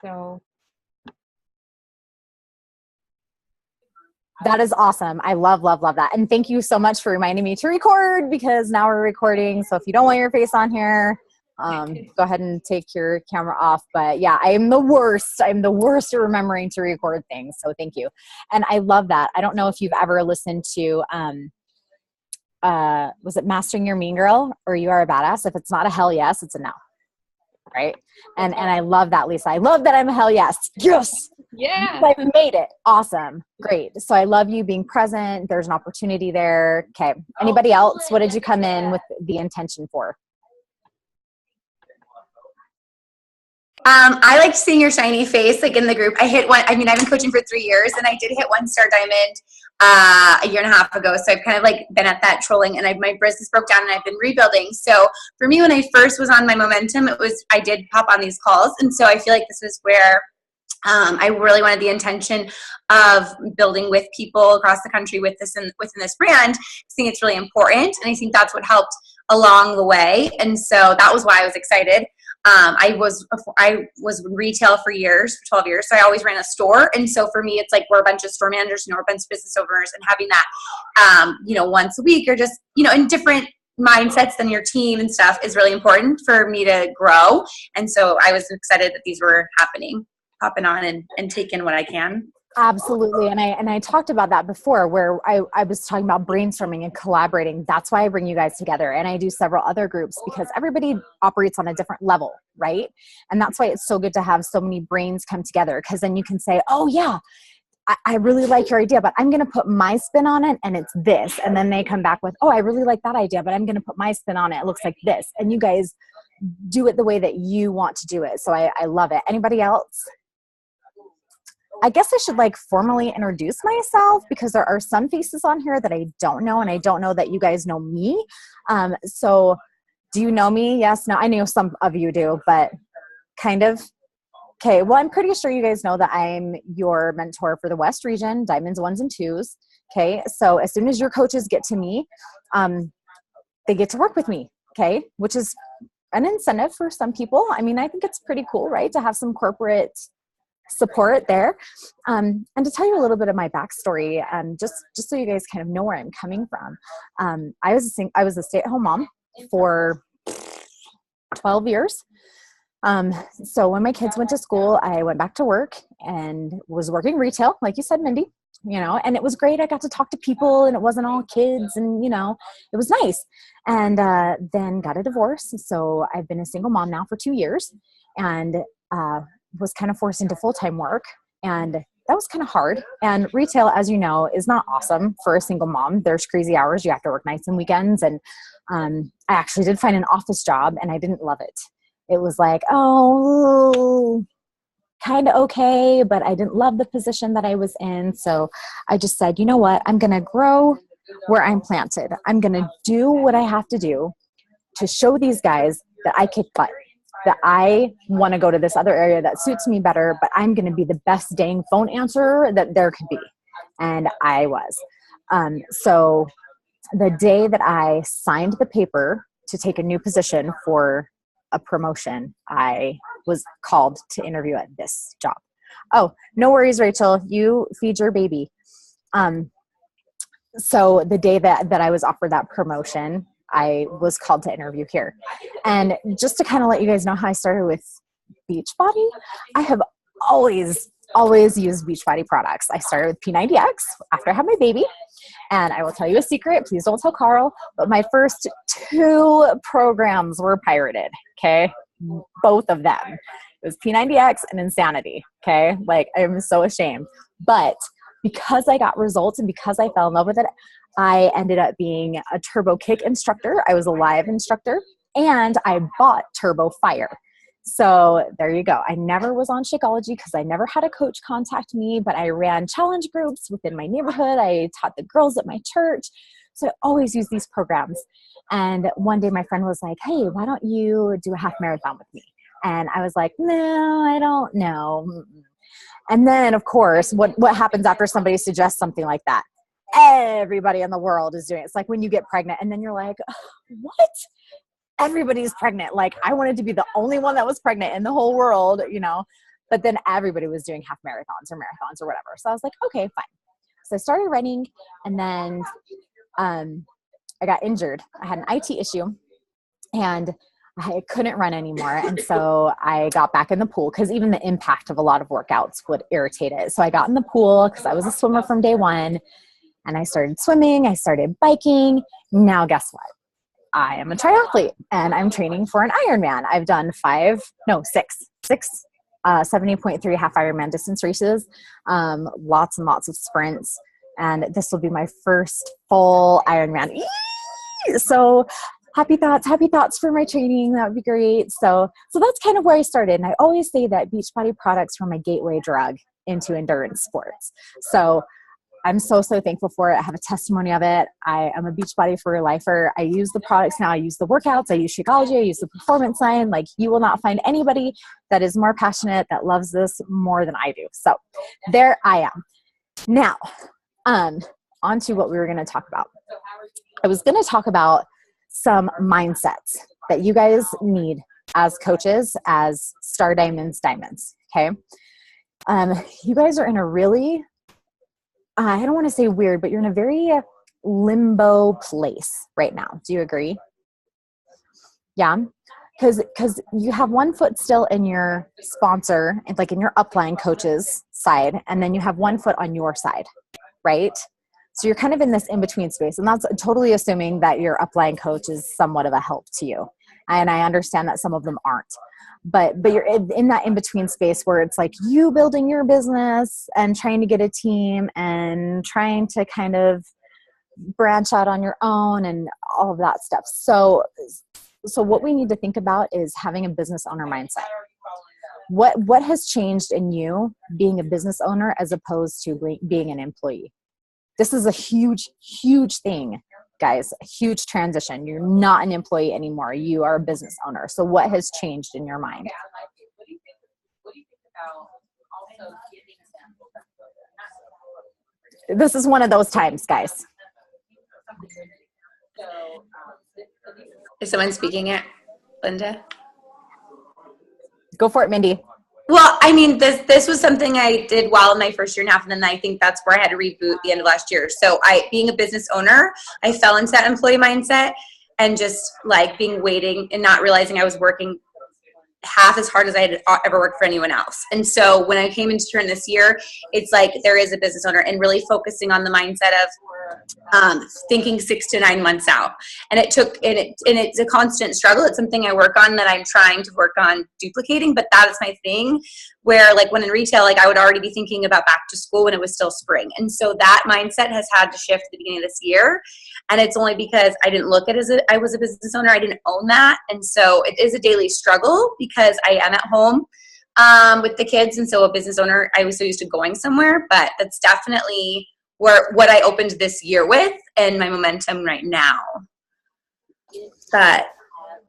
So that is awesome. I love, love, love that. And thank you so much for reminding me to record, because now we're recording. So if you don't want your face on here, go ahead and take your camera off. But yeah, I'm the worst. I'm the worst at remembering to record things. So thank you. And I love that. I don't know if you've ever listened to, was it Mastering Your Mean Girl or You Are a Badass? If it's not a hell yes, it's a no. Right. And I love that, Lisa. I love that I'm a hell yes. Yes. Yeah. I've made it. Awesome. Great. So I love you being present. There's an opportunity there. Okay. Anybody else? What did you come in with the intention for? I liked seeing your shiny face, like in the group. I hit one. I mean, I've been coaching for 3 years, and I did hit 1-star diamond a year and a half ago. So I've kind of like been at that trolling, and my business broke down, and I've been rebuilding. So for me, when I first was on my momentum, I did pop on these calls, and so I feel like this is where I really wanted the intention of building with people across the country with this and within this brand. I think it's really important, and I think that's what helped along the way. And so that was why I was excited. I was in retail for 12 years. So I always ran a store. And so for me, it's like we're a bunch of store managers, we're a bunch of business owners, and having that, once a week or just, in different mindsets than your team and stuff is really important for me to grow. And so I was excited that these were hopping on and taking what I can. Absolutely. And I talked about that before, where I was talking about brainstorming and collaborating. That's why I bring you guys together. And I do several other groups because everybody operates on a different level, right? And that's why it's so good to have so many brains come together, because then you can say, oh yeah, I really like your idea, but I'm going to put my spin on it, and it's this. And then they come back with, oh, I really like that idea, but I'm going to put my spin on it. It looks like this. And you guys do it the way that you want to do it. So I love it. Anybody else? I guess I should formally introduce myself, because there are some faces on here that I don't know, and I don't know that you guys know me. So do you know me? Yes, no, I know some of you do, but kind of. Okay, well, I'm pretty sure you guys know that I'm your mentor for the West region, Diamonds 1s and 2s. Okay, so as soon as your coaches get to me, they get to work with me, okay, which is an incentive for some people. I mean, I think it's pretty cool, right, to have some corporate support there. And to tell you a little bit of my backstory, just so you guys kind of know where I'm coming from. I was a stay-at-home mom for 12 years. So when my kids went to school, I went back to work and was working retail, like you said, Mindy, and it was great. I got to talk to people, and it wasn't all kids, and, it was nice. And then got a divorce. So I've been a single mom now for 2 years, and was kind of forced into full-time work, and that was kind of hard. And retail, as you know, is not awesome for a single mom. There's crazy hours. You have to work nights and weekends. And I actually did find an office job, and I didn't love it. It was like, oh, kind of okay, but I didn't love the position that I was in. So I just said, you know what? I'm going to grow where I'm planted. I'm going to do what I have to do to show these guys that I kick butt, that I want to go to this other area that suits me better, but I'm going to be the best dang phone answerer that there could be. And I was. So the day that I signed the paper to take a new position for a promotion, I was called to interview at this job. Oh, no worries, Rachel. You feed your baby. So the day that I was offered that promotion, I was called to interview here. And just to kind of let you guys know how I started with Beachbody, I have always used Beachbody products. I started with P90X after I had my baby. And I will tell you a secret, please don't tell Carl, but my first 2 programs were pirated, okay? Both of them. It was P90X and Insanity, okay? I'm so ashamed. But because I got results and because I fell in love with it, I ended up being a Turbo Kick instructor. I was a live instructor, and I bought Turbo Fire. So there you go. I never was on Shakeology because I never had a coach contact me, but I ran challenge groups within my neighborhood. I taught the girls at my church. So I always use these programs. And one day my friend was like, hey, why don't you do a half marathon with me? And I was like, no, I don't know. And then, of course, what happens after somebody suggests something like that? Everybody in the world is doing it. It's like when you get pregnant and then you're like, what? Everybody's pregnant. I wanted to be the only one that was pregnant in the whole world, But then everybody was doing half marathons or whatever. So I was like, okay, fine. So I started running, and then I got injured. I had an IT issue, and I couldn't run anymore. And so I got back in the pool because even the impact of a lot of workouts would irritate it. So I got in the pool because I was a swimmer from day one, and I started swimming. I started biking. Now guess what? I am a triathlete and I'm training for an Ironman. I've done six 70.3 half Ironman distance races, lots and lots of sprints. And this will be my first full Ironman. So happy thoughts for my training. That would be great. So that's kind of where I started. And I always say that Beachbody products were my gateway drug into endurance sports. So I'm so thankful for it. I have a testimony of it. I am a Beachbody for a lifer. I use the products now. I use the workouts. I use Shakeology. I use the Performance Line. Like, you will not find anybody that is more passionate, that loves this more than I do. So there I am. Now, on to what we were going to talk about. I was going to talk about some mindsets that you guys need as coaches, as Star Diamonds, okay? You guys are in a really, I don't want to say weird, but you're in a very limbo place right now. Do you agree? Yeah. Because you have one foot still in your sponsor, like in your upline coach's side, and then you have one foot on your side, right? So you're kind of in this in-between space, and that's totally assuming that your upline coach is somewhat of a help to you. And I understand that some of them aren't. But you're in that in-between space where it's like you building your business and trying to get a team and trying to kind of branch out on your own and all of that stuff. So what we need to think about is having a business owner mindset. What has changed in you being a business owner as opposed to being an employee? This is a huge, huge thing, guys, a huge transition. You're not an employee anymore. You are a business owner. So what has changed in your mind? What do you think about also giving them? This is one of those times, guys. Is someone speaking it, Linda? Go for it, Mindy. Well, I mean, this was something I did well in my first year and a half, and then I think that's where I had to reboot the end of last year. So being a business owner, I fell into that employee mindset and just like waiting and not realizing I was working half as hard as I had ever worked for anyone else. And so when I came into turn this year, it's like there is a business owner and really focusing on the mindset of thinking 6 to 9 months out. And it's a constant struggle. It's something I work on that I'm trying to work on duplicating, but that is my thing, where like when in retail, like I would already be thinking about back to school when it was still spring. And so that mindset has had to shift at the beginning of this year. And it's only because I didn't look at it as I was a business owner. I didn't own that. And so it is a daily struggle because I am at home with the kids. And so a business owner, I was so used to going somewhere, but that's definitely what I opened this year with and my momentum right now. But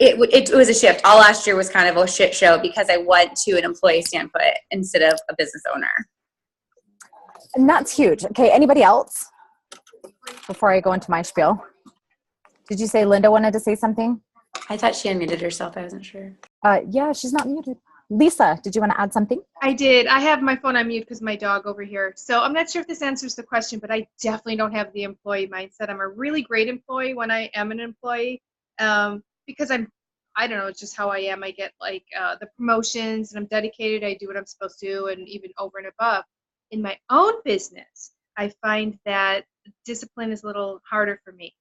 it was a shift. All last year was kind of a shit show because I went to an employee standpoint instead of a business owner. And that's huge. Okay, anybody else? Before I go into my spiel. Did you say Linda wanted to say something? I thought she unmuted herself. I wasn't sure. Yeah, she's not muted. Lisa, did you want to add something? I did. I have my phone on mute because my dog over here. So I'm not sure if this answers the question, but I definitely don't have the employee mindset. I'm a really great employee when I am an employee because I don't know, it's just how I am. I get like the promotions and I'm dedicated. I do what I'm supposed to and even over and above. In my own business, I find that discipline is a little harder for me.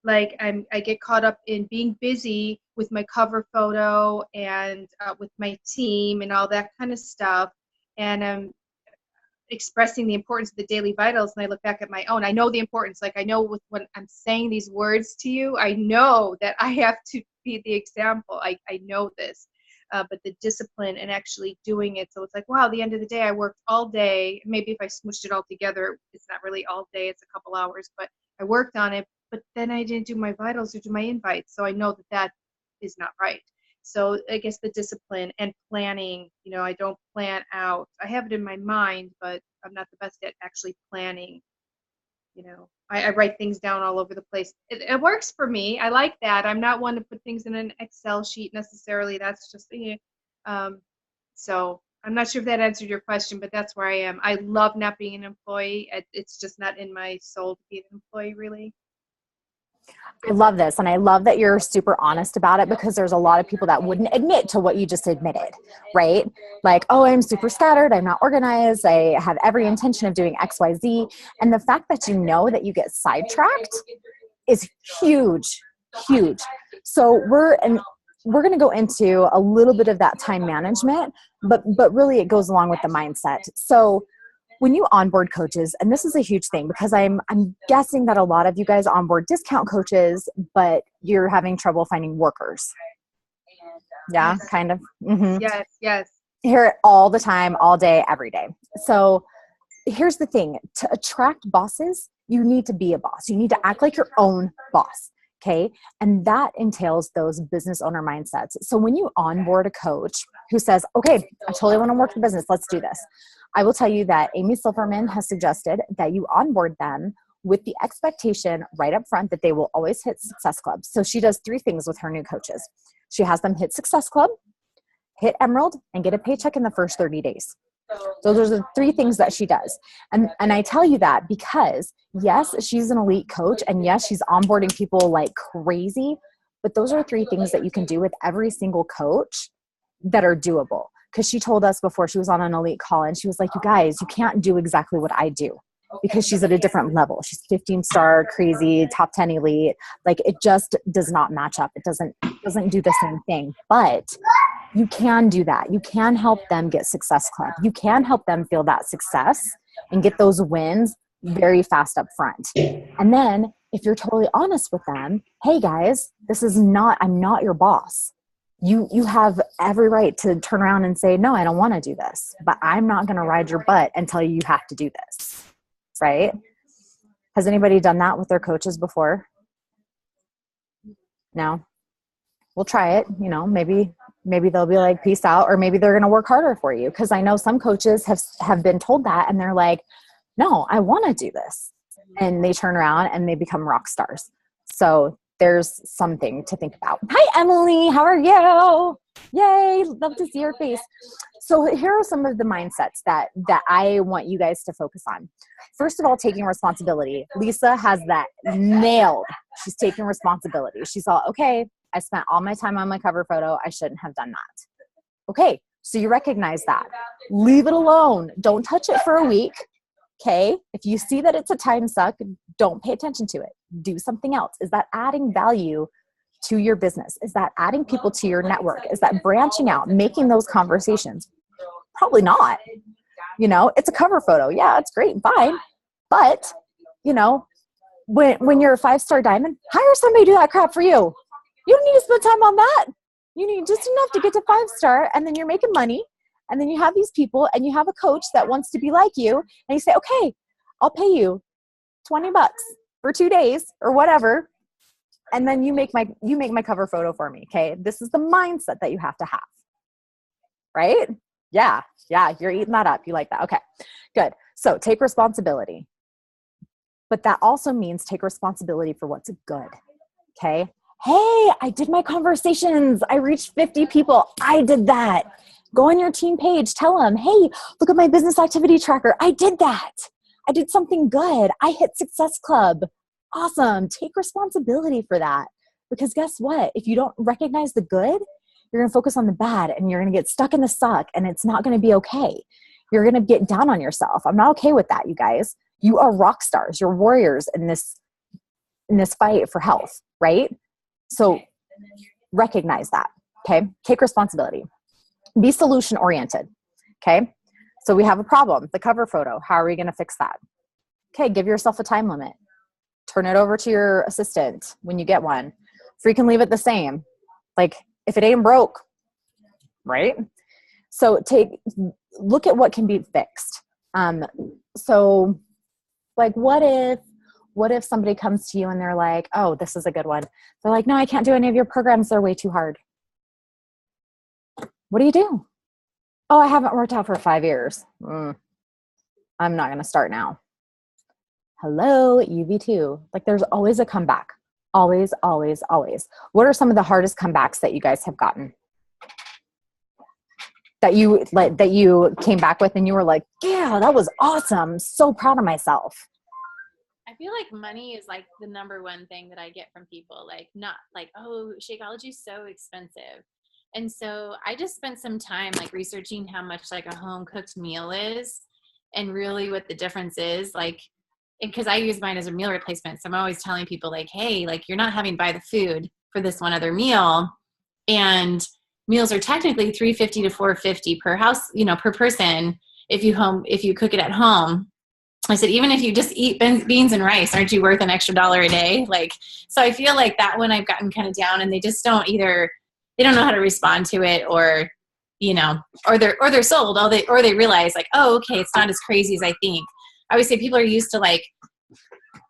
Like I get caught up in being busy with my cover photo and with my team and all that kind of stuff. And I'm expressing the importance of the daily vitals. And I look back at my own. I know the importance. Like I know when I'm saying these words to you, I know that I have to be the example. I know this. But the discipline and actually doing it. So it's like, wow, at the end of the day, I worked all day. Maybe if I smushed it all together, it's not really all day. It's a couple hours. But I worked on it. But then I didn't do my vitals or do my invites. So I know that is not right. So I guess the discipline and planning, I don't plan out. I have it in my mind, but I'm not the best at actually planning. I write things down all over the place. It works for me. I like that. I'm not one to put things in an Excel sheet necessarily. That's just so I'm not sure if that answered your question, but that's where I am. I love not being an employee. It's just not in my soul to be an employee, really. I love this. And I love that you're super honest about it, because there's a lot of people that wouldn't admit to what you just admitted, right? Like, oh, I'm super scattered. I'm not organized. I have every intention of doing X, Y, Z. And the fact that you know that you get sidetracked is huge, huge. So we're going to go into a little bit of that time management, but really it goes along with the mindset. So when you onboard coaches, and this is a huge thing, because I'm guessing that a lot of you guys onboard discount coaches, but you're having trouble finding workers. Yeah, Yes. kind of. Mm-hmm. Yes. Hear it all the time, all day, every day. So here's the thing. To attract bosses, you need to be a boss. You need to act like your own boss. Okay. And that entails those business owner mindsets. So when you onboard a coach who says, okay, I totally want to work the business, let's do this, I will tell you that Amy Silverman has suggested that you onboard them with the expectation right up front that they will always hit Success Club. So she does 3 things with her new coaches. She has them hit Success Club, hit Emerald, and get a paycheck in the first 30 days. So those are the 3 things that she does. And I tell you that because, yes, she's an elite coach, and yes, she's onboarding people like crazy, but those are 3 things that you can do with every single coach that are doable. Because she told us before, she was on an elite call, and she was like, you guys, you can't do exactly what I do, because she's at a different level. She's 15-star, crazy, top 10 elite. Like, it just does not match up. It doesn't do the same thing. But you can do that. You can help them get Success Club. You can help them feel that success and get those wins very fast up front. And then if you're totally honest with them, hey guys, I'm not your boss. You have every right to turn around and say, no, I don't want to do this, but I'm not going to ride your butt and tell you have to do this. Right? Has anybody done that with their coaches before? No. We'll try it. Maybe they'll be like, peace out, or maybe they're going to work harder for you. Because I know some coaches have been told that, and they're like, no, I want to do this. And they turn around and they become rock stars. So there's something to think about. Hi, Emily. How are you? Yay. Love to see your face. So here are some of the mindsets that I want you guys to focus on. First of all, taking responsibility. Lisa has that nailed. She's taking responsibility. She's all, okay, I spent all my time on my cover photo. I shouldn't have done that. Okay, so you recognize that. Leave it alone. Don't touch it for a week. Okay, if you see that it's a time suck, don't pay attention to it. Do something else. Is that adding value to your business? Is that adding people to your network? Is that branching out, making those conversations? Probably not. It's a cover photo. Yeah, it's great, fine. But, when you're a 5-star diamond, hire somebody to do that crap for you. You don't need to spend time on that. You need just enough to get to 5-star, and then you're making money. And then you have these people, and you have a coach that wants to be like you, and you say, okay, I'll pay you $20 for 2 days or whatever. And then you make my cover photo for me. Okay. This is the mindset that you have to have. Right? Yeah. You're eating that up. You like that. Okay, good. So take responsibility, but that also means take responsibility for what's good. Okay. Hey, I did my conversations. I reached 50 people. I did that. Go on your team page. Tell them, hey, look at my business activity tracker. I did that. I did something good. I hit Success Club. Awesome. Take responsibility for that. Because guess what? If you don't recognize the good, you're going to focus on the bad, and you're going to get stuck in the suck, and it's not going to be okay. You're going to get down on yourself. I'm not okay with that, you guys. You are rock stars. You're warriors in this fight for health, right? So recognize that. Okay. Take responsibility. Be solution oriented. Okay. So we have a problem, the cover photo. How are we going to fix that? Okay. Give yourself a time limit. Turn it over to your assistant when you get one. Freaking leave it the same. Like, if it ain't broke, right? So look at what can be fixed. So like, what if somebody comes to you and they're like, oh, this is a good one. They're like, no, I can't do any of your programs. They're way too hard. What do you do? Oh, I haven't worked out for 5 years. I'm not going to start now. Hello, UV2. Like, there's always a comeback. Always, always, always. What are some of the hardest comebacks that you guys have gotten? that you came back with and you were like, yeah, that was awesome. So proud of myself. I feel like money is like the number one thing that I get from people. Like, not like, oh, Shakeology is so expensive. And so I just spent some time like researching how much like a home cooked meal is and really what the difference is. Like, because I use mine as a meal replacement. So I'm always telling people like, hey, like you're not having to buy the food for this one other meal. And meals are technically $350 to $450 per house, per person. If you cook it at home. I said, even if you just eat beans and rice, aren't you worth an extra $1 a day? Like, so I feel like that one I've gotten kind of down, and they just don't they don't know how to respond to it, or, or they're sold, or they realize like, oh, okay, it's not as crazy as I think. I always say people are used to like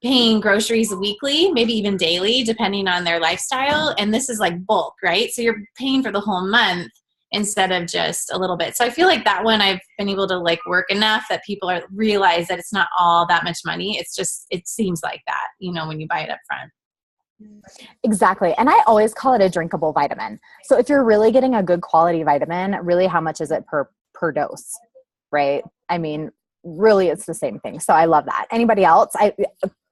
paying groceries weekly, maybe even daily, depending on their lifestyle. And this is like bulk, right? So you're paying for the whole month instead of just a little bit. So I feel like that one I've been able to like work enough that people realize that it's not all that much money. It's just, it seems like that, when you buy it up front. Exactly. And I always call it a drinkable vitamin. So if you're really getting a good quality vitamin, really how much is it per dose, right? I mean, really it's the same thing. So I love that. Anybody else?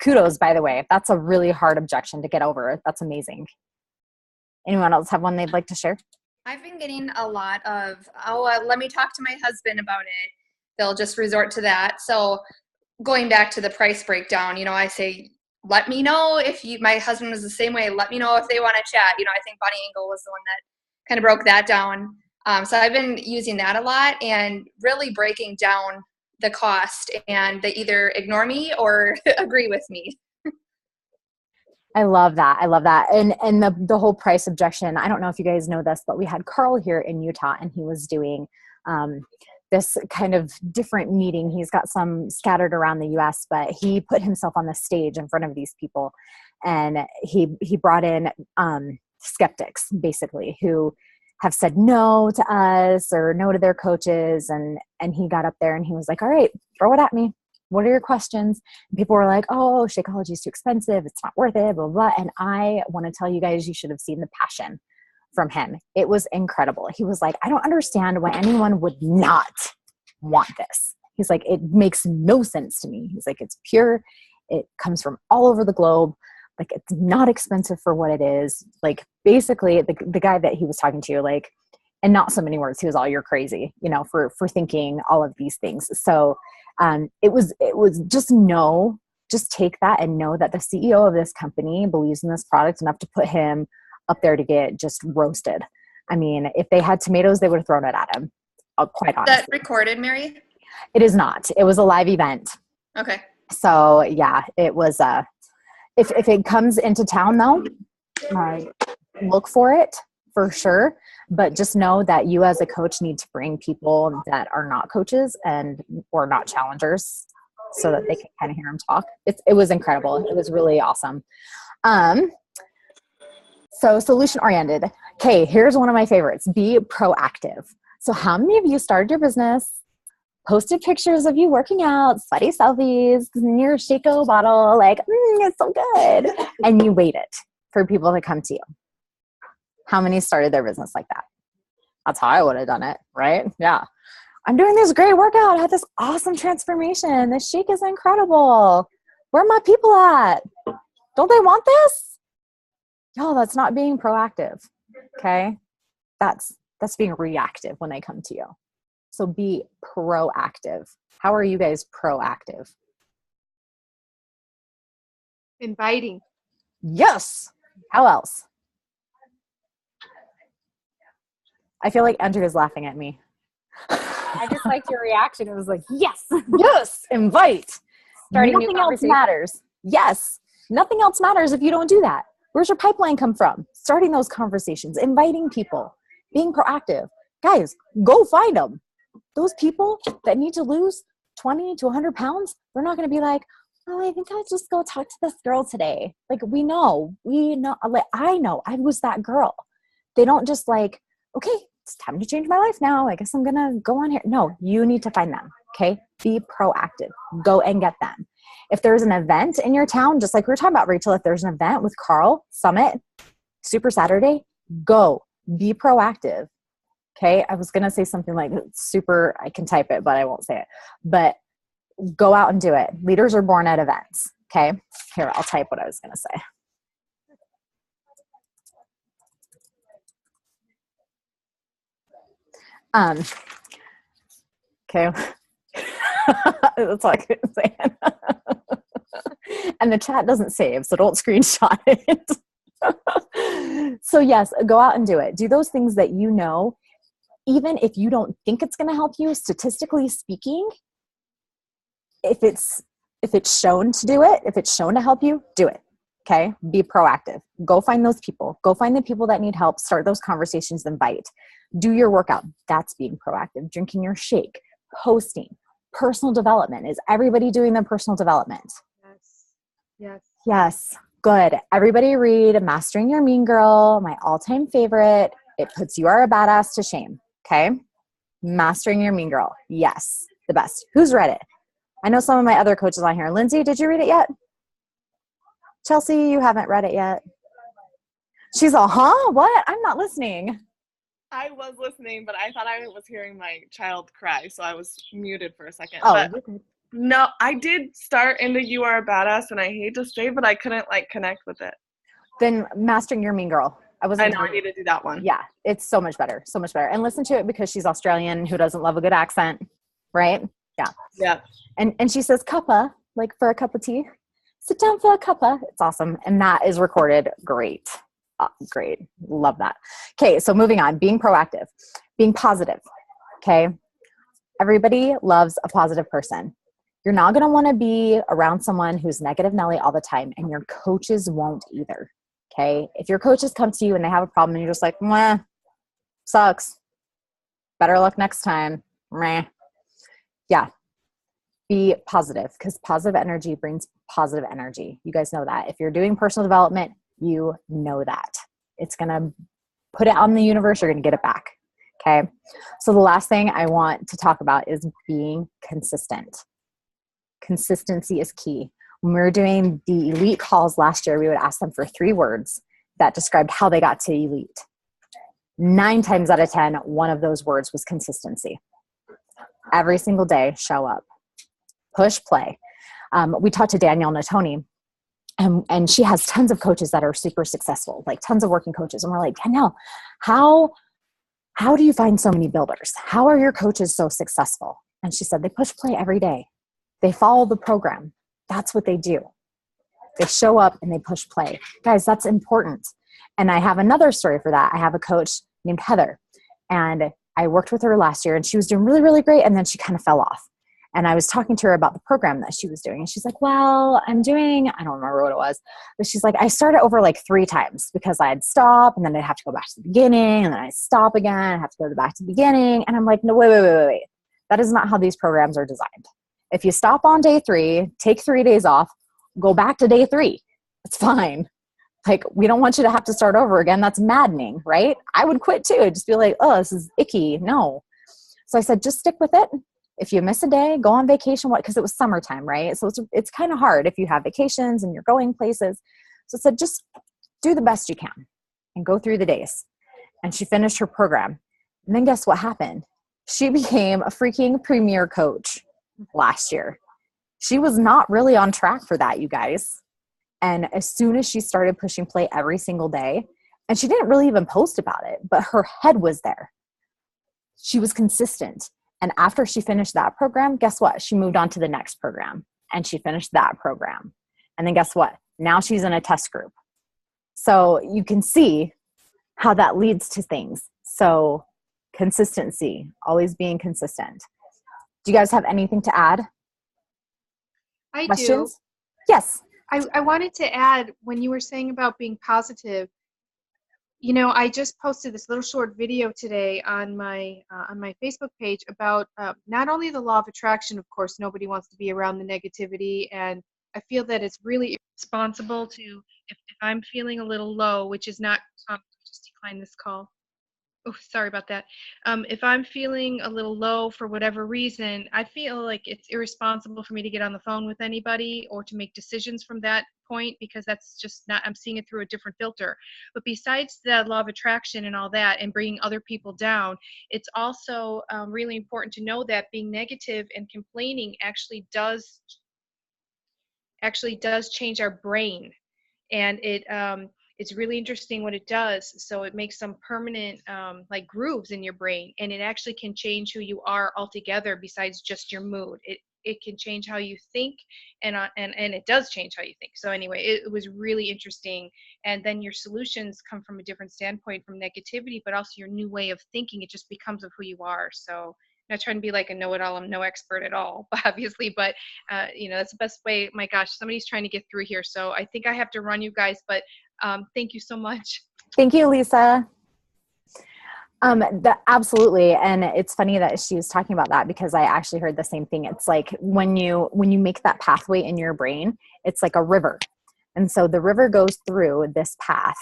Kudos, by the way. That's a really hard objection to get over. That's amazing. Anyone else have one they'd like to share? I've been getting a lot of, let me talk to my husband about it. They'll just resort to that. So going back to the price breakdown, I say, let me know if my husband was the same way. Let me know if they want to chat. I think Bunny Angle was the one that kind of broke that down. So I've been using that a lot and really breaking down the cost, and they either ignore me or agree with me. I love that. And the whole price objection, I don't know if you guys know this, but we had Carl here in Utah, and he was doing this kind of different meeting. He's got some scattered around the US, but he put himself on the stage in front of these people, and he brought in skeptics, basically, who have said no to us or no to their coaches. And he got up there and he was like, all right, throw it at me. What are your questions? And people were like, oh, Shakeology is too expensive. It's not worth it, blah, blah, blah. And I want to tell you guys, you should have seen the passion from him. It was incredible. He was like, I don't understand why anyone would not want this. He's like, it makes no sense to me. He's like, it's pure. It comes from all over the globe. Like, it's not expensive for what it is. Like, basically the guy that he was talking to, like, and not so many words, he was all, you're crazy, for thinking all of these things. So it was just take that and know that the CEO of this company believes in this product enough to put him up there to get just roasted. I mean, if they had tomatoes, they would have thrown it at him. Quite honestly. Is that recorded, Mary? It is not. It was a live event. Okay. So yeah, it was, if it comes into town though, look for it for sure. But just know that you as a coach need to bring people that are not coaches or not challengers, so that they can kind of hear them talk. It was incredible. It was really awesome. So solution oriented. Okay, here's one of my favorites. Be proactive. So how many of you started your business, posted pictures of you working out, sweaty selfies in your Shaco bottle, like, it's so good, and you waited for people to come to you? How many started their business like that? That's how I would have done it, right? Yeah. I'm doing this great workout. I had this awesome transformation. This shake is incredible. Where are my people at? Don't they want this? No, that's not being proactive. Okay. That's being reactive when they come to you. So be proactive. How are you guys proactive? Inviting. Yes. How else? I feel like Andrea's laughing at me. I just liked your reaction. It was like, yes. Yes. Invite. Starting Nothing else matters. Yes. Nothing else matters if you don't do that. Where's your pipeline come from? Starting those conversations, inviting people, being proactive. Guys, go find them. Those people that need to lose 20 to 100 pounds, they're not going to be like, oh, I think I'll just go talk to this girl today. Like, we know, like, I know I was that girl. They don't just like, okay, it's time to change my life now. I guess I'm going to go on here. No, you need to find them. Okay. Be proactive. Go and get them. If there's an event in your town, just like we were talking about, Rachel, if there's an event with Carl Summit, Super Saturday, go. Be proactive. Okay. I was going to say something like super, I can type it, but I won't say it. But go out and do it. Leaders are born at events. Okay. Here, I'll type what I was going to say. Okay. That's all I can say. And the chat doesn't save, so don't screenshot it. So yes, go out and do it. Do those things that you know, even if you don't think it's going to help you, statistically speaking, if it's shown to do it, if it's shown to help you, do it. Okay. Be proactive. Go find those people. Go find the people that need help. Start those conversations, invite. Do your workout. That's being proactive. Drinking your shake, posting, personal development. Is everybody doing their personal development? Yes. Good. Everybody read Mastering Your Mean Girl, my all-time favorite. It puts You Are a Badass to shame. Okay. Mastering Your Mean Girl. Yes. The best. Who's read it? I know some of my other coaches on here. Lindsay, did you read it yet? Chelsea, you haven't read it yet. She's all, huh? What? I'm not listening. I was listening, but I thought I was hearing my child cry, so I was muted for a second. Oh, but no, I did start into You Are a Badass, and I hate to say, but I couldn't connect with it. Then Mastering Your Mean Girl. I know I need to do that one. Yeah, it's so much better. So much better. And listen to it because she's Australian. Who doesn't love a good accent? Right? Yeah. Yeah. And she says cuppa, like for a cup of tea. Sit down for a cuppa. It's awesome. And that is recorded. Great. Great. Love that. Okay. So moving on, being proactive, being positive. Okay. Everybody loves a positive person. You're not going to want to be around someone who's negative Nelly all the time, and your coaches won't either. Okay. If your coaches come to you and they have a problem and you're just like, meh, sucks. Better luck next time. Meh. Yeah. Be positive, because positive energy brings positive energy. You guys know that. If you're doing personal development, you know that. It's going to put it on the universe. You're going to get it back. Okay. So the last thing I want to talk about is being consistent. Consistency is key. When we were doing the elite calls last year, we would ask them for 3 words that described how they got to elite. 9 times out of 10, one of those words was consistency. Every single day, show up. Push play. We talked to Danielle Natoni, and she has tons of coaches that are super successful, like tons of working coaches. And we're like, Danielle, how do you find so many builders? How are your coaches so successful? And she said, they push play every day. They follow the program. That's what they do. They show up and they push play. Guys, that's important. And I have another story for that. I have a coach named Heather, and I worked with her last year, and she was doing really, really great. And then she kind of fell off. And I was talking to her about the program that she was doing. And she's like, well, I'm doing, I don't remember what it was, but she's like, I started over 3 times because I'd stop and then I'd have to go back to the beginning, and then I'd stop again, I'd have to go back to the beginning. And I'm like, no, wait. That is not how these programs are designed. If you stop on day 3, take 3 days off, go back to day 3. It's fine. We don't want you to have to start over again. That's maddening, right? I would quit too. Just be like, oh, this is icky. No. So I said, just stick with it. If you miss a day, go on vacation. Because it was summertime, right? So it's kind of hard if you have vacations and you're going places. So I said, just do the best you can and go through the days. And she finished her program. And then guess what happened? She became a freaking premier coach last year. She was not really on track for that, you guys. And as soon as she started pushing play every single day, and she didn't really even post about it, but her head was there. She was consistent. And after she finished that program, guess what? She moved on to the next program, and she finished that program. And then guess what? Now she's in a test group. So you can see how that leads to things. So consistency, always being consistent. Do you guys have anything to add? I Questions? do. Yes. I wanted to add, when you were saying about being positive, I just posted this little short video today on my Facebook page about not only the law of attraction. Of course, nobody wants to be around the negativity, and I feel that it's really responsible to, if I'm feeling a little low, which is not, just decline this call. Oh, sorry about that. If I'm feeling a little low for whatever reason, I feel like it's irresponsible for me to get on the phone with anybody or to make decisions from that point, because that's just not, I'm seeing it through a different filter. But besides the law of attraction and all that and bringing other people down, it's also really important to know that being negative and complaining actually does change our brain, and it's really interesting what it does. So it makes some permanent like grooves in your brain, and it actually can change who you are altogether besides just your mood. It can change how you think, and it does change how you think. So anyway, it was really interesting, and then your solutions come from a different standpoint from negativity, but also your new way of thinking. It just becomes of who you are. So not trying to be like a know-it-all. I'm no expert at all, obviously, but that's the best way. My gosh, somebody's trying to get through here, so I think I have to run, you guys. But thank you so much. Thank you, Lisa. Absolutely. And it's funny that she was talking about that, because I actually heard the same thing. It's like when you make that pathway in your brain, it's like a river. And so the river goes through this path.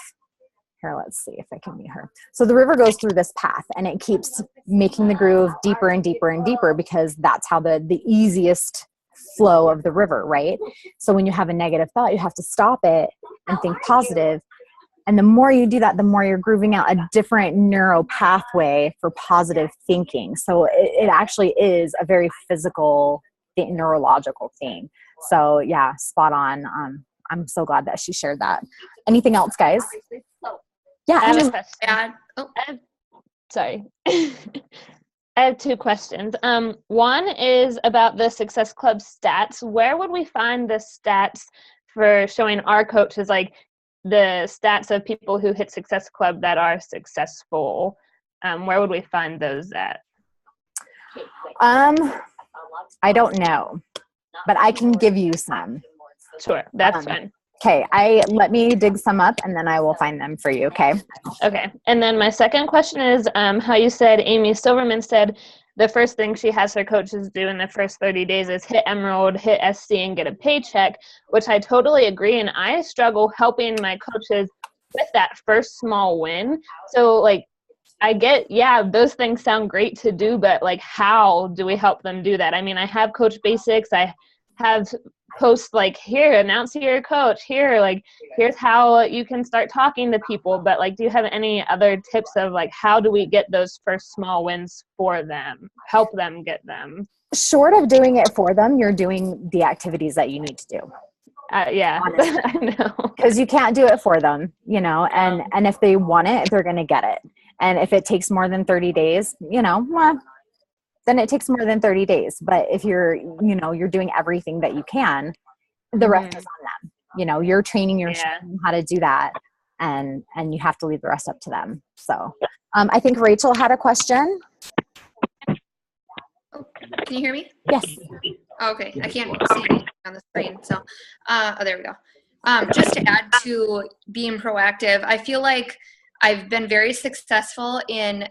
Here, let's see if I can meet her. So the river goes through this path, and it keeps making the groove deeper and deeper and deeper, because that's how the easiest flow of the river, right? So when you have a negative thought, you have to stop it and think positive. And the more you do that, the more you're grooving out a different neural pathway for positive thinking. So it actually is a very physical, neurological thing. So yeah, spot on. I'm so glad that she shared that. Anything else, guys? Yeah, I have just a question. Add, oh, Sorry. I have two questions. One is about the Success Club stats. Where would we find the stats for showing our coaches, like the stats of people who hit Success Club that are successful? Where would we find those at? I don't know, but I can give you some. Sure, that's fine. Okay, let me dig some up, and then I will find them for you, okay? Okay, and then my second question is how you said, Amy Silverman said, the first thing she has her coaches do in the first 30 days is hit Emerald, hit SC, and get a paycheck, which I totally agree, and I struggle helping my coaches with that first small win. So, like, I get, yeah, those things sound great to do, but, like, how do we help them do that? I mean, I have Coach Basics, I have posts like, here, announce your coach, here, like, here's how you can start talking to people, but, like, do you have any other tips of, like, how do we get those first small wins for them, help them get them? Short of doing it for them, you're doing the activities that you need to do. Yeah, I know. Because you can't do it for them, and if they want it, they're going to get it. And if it takes more than 30 days, well, then it takes more than 30 days. But if you're doing everything that you can, the rest is on them. You're training your how to do that, and you have to leave the rest up to them. So I think Rachel had a question. can you hear me? Yes. Okay, I can't see anything on the screen. So, there we go. Just to add to being proactive, I feel like I've been very successful in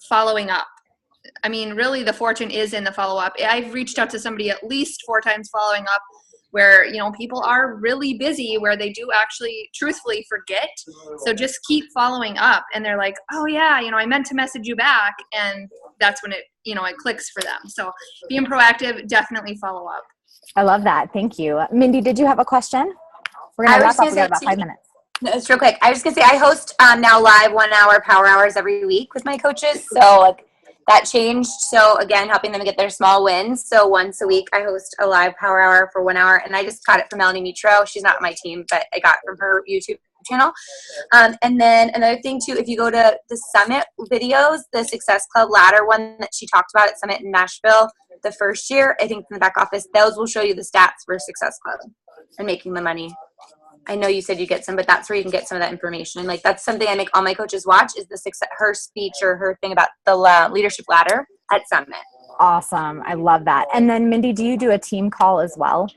following up. I mean, really, the fortune is in the follow-up. I've reached out to somebody at least 4 times following up where, people are really busy, where they do actually truthfully forget. So just keep following up. And they're like, oh, yeah, I meant to message you back. And that's when it, it clicks for them. So being proactive, definitely follow up. I love that. Thank you. Mindy, did you have a question? We're going to wrap up. We got about 5 minutes. No, it's real quick. I was just going to say, I host now live 1 hour power hours every week with my coaches. So, like, that changed. So again, helping them get their small wins. So once a week I host a live power hour for 1 hour, and I just got it from Melanie Mitro. She's not on my team, but I got it from her YouTube channel. And then another thing too, if you go to the Summit videos, the Success Club ladder one that she talked about at Summit in Nashville the first year, I think in the back office, those will show you the stats for Success Club and making the money. I know you said you get some, but that's where you can get some of that information. Like, that's something I make all my coaches watch, is her speech or her thing about the leadership ladder at Summit. Awesome. I love that. And then Mindy, do you do a team call as well?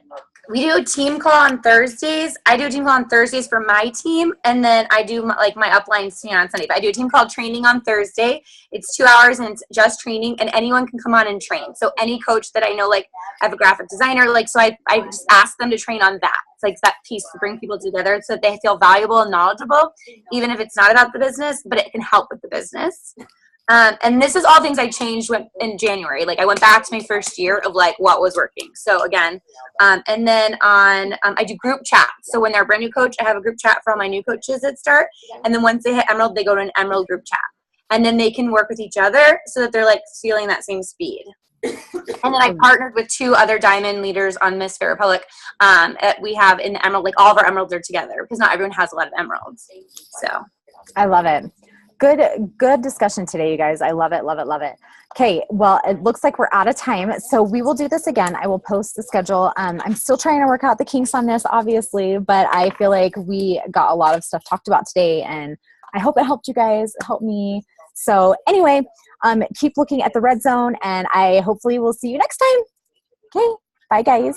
We do a team call on Thursdays. I do a team call on Thursdays for my team, and then I do my upline team on Sunday. But I do a team called training on Thursday. It's 2 hours, and it's just training, and anyone can come on and train. So any coach that I know, like, I have a graphic designer, like, so I just ask them to train on that. It's like that piece to bring people together so that they feel valuable and knowledgeable, even if it's not about the business, but it can help with the business. And this is all things I changed in January. Like I went back to my first year of like what was working. So again, and then I do group chat. So when they're a brand new coach, I have a group chat for all my new coaches that start. And then once they hit Emerald, they go to an Emerald group chat. And then they can work with each other so that they're like feeling that same speed. And then I partnered with 2 other diamond leaders on Miss Fair Republic. We have in the Emerald, like all of our emeralds are together because not everyone has a lot of emeralds. So I love it. Good discussion today, you guys. I love it, love it, love it. Okay, well, it looks like we're out of time, so we will do this again. I will post the schedule. I'm still trying to work out the kinks on this, obviously, but I feel like we got a lot of stuff talked about today, and I hope it helped you guys, help me. So anyway, keep looking at the red zone, and I hopefully will see you next time. Okay, bye, guys.